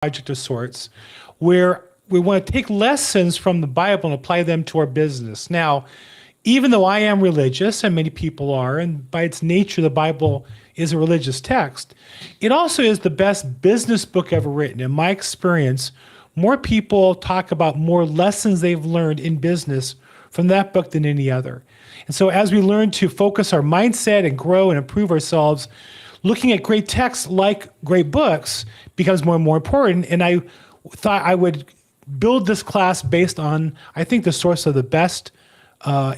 project of sorts where we want to take lessons from the Bible and apply them to our business. Now, even though I am religious, and many people are, and by its nature, the Bible is a religious text, it also is the best business book ever written. In my experience, more people talk about more lessons they've learned in business from that book than any other. And so as we learn to focus our mindset and grow and improve ourselves, looking at great texts like great books becomes more and more important. And I thought I would build this class based on, I think, the source of the best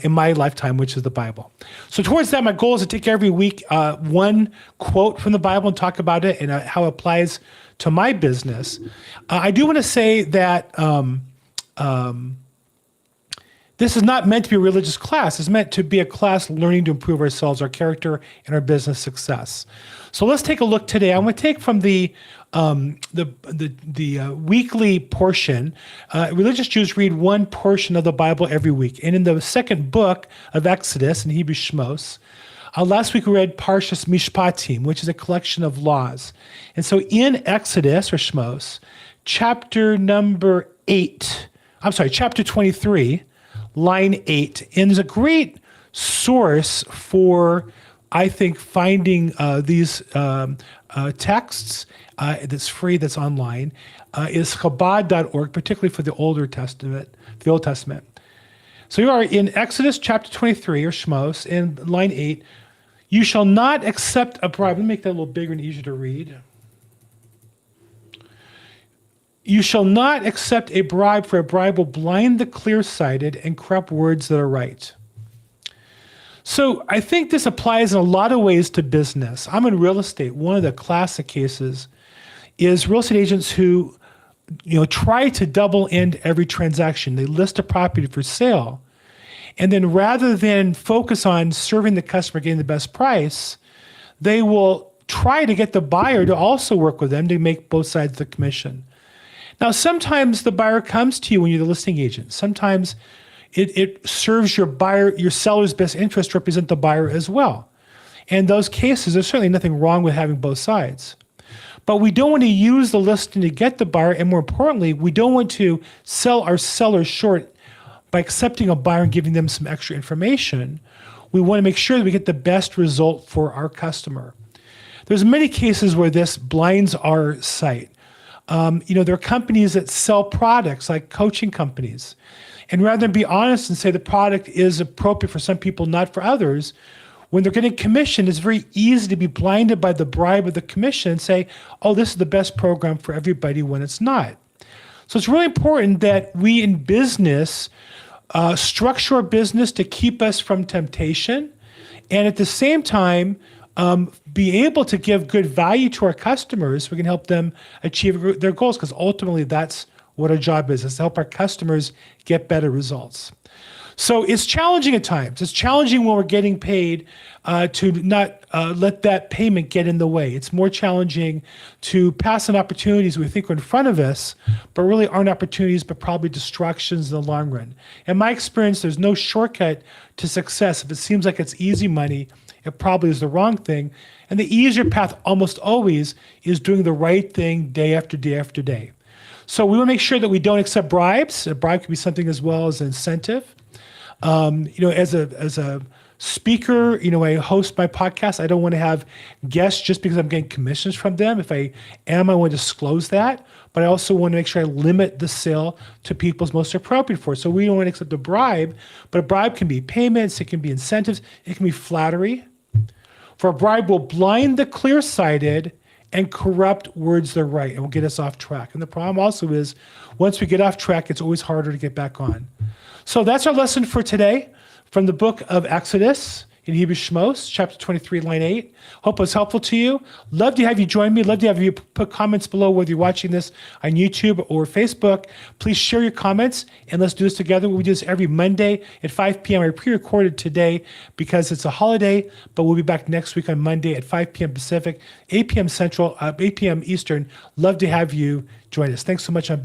in my lifetime, which is the Bible. So towards that, my goal is to take every week one quote from the Bible and talk about it and how it applies to my business. I do want to say that this is not meant to be a religious class. It's meant to be a class learning to improve ourselves, our character, and our business success. So let's take a look today. I'm going to take from the weekly portion. Religious Jews read one portion of the Bible every week. And in the second book of Exodus, in Hebrew Shmos, last week we read Parshas Mishpatim, which is a collection of laws. And so in Exodus, or Shmos, chapter 23, line 8, and there's a great source for, I think, finding these texts that's free, that's online, is Chabad.org, particularly for the Old Testament. So you are in Exodus chapter 23, or Shmos, in line 8. You shall not accept a bribe. Let me make that a little bigger and easier to read. You shall not accept a bribe, for a bribe will blind the clear-sighted and corrupt words that are right. So I think this applies in a lot of ways to business. I'm in real estate. One of the classic cases is real estate agents who, try to double end every transaction. They list a property for sale, and then rather than focus on serving the customer, getting the best price, they will try to get the buyer to also work with them to make both sides of the commission. Now, sometimes the buyer comes to you when you're the listing agent. Sometimes it serves your seller's best interest to represent the buyer as well. In those cases, there's certainly nothing wrong with having both sides. But we don't want to use the listing to get the buyer, and more importantly, we don't want to sell our sellers short by accepting a buyer and giving them some extra information. We want to make sure that we get the best result for our customer. There's many cases where this blinds our sight. There are companies that sell products like coaching companies. And rather than be honest and say the product is appropriate for some people, not for others, when they're getting commission, it's very easy to be blinded by the bribe of the commission and say, oh, this is the best program for everybody, when it's not. So it's really important that we in business structure our business to keep us from temptation, and at the same time, be able to give good value to our customers. We can help them achieve their goals, because ultimately that's what our job is to help our customers get better results. So it's challenging at times. It's challenging when we're getting paid to not let that payment get in the way. It's more challenging to pass on opportunities we think are in front of us, but really aren't opportunities, but probably distractions in the long run. In my experience, there's no shortcut to success. If it seems like it's easy money, it probably is the wrong thing. And the easier path almost always is doing the right thing day after day after day. So we want to make sure that we don't accept bribes. A bribe could be something as well as an incentive. As a speaker, I host my podcast. I don't want to have guests just because I'm getting commissions from them. If I am, I want to disclose that. But I also want to make sure I limit the sale to people's most appropriate for it. So we don't want to accept a bribe, but a bribe can be payments, it can be incentives, it can be flattery. For a bribe will blind the clear-sighted and corrupt words that are right, and will get us off track. And the problem also is, once we get off track, it's always harder to get back on. So that's our lesson for today from the book of Exodus in Hebrew Shmos, chapter 23, line 8. Hope it was helpful to you. Love to have you join me. Love to have you put comments below, whether you're watching this on YouTube or Facebook. Please share your comments, and let's do this together. We do this every Monday at 5 p.m. I pre-recorded today because it's a holiday, but we'll be back next week on Monday at 5 p.m. Pacific, 8 p.m. Central, 8 p.m. Eastern. Love to have you join us. Thanks so much.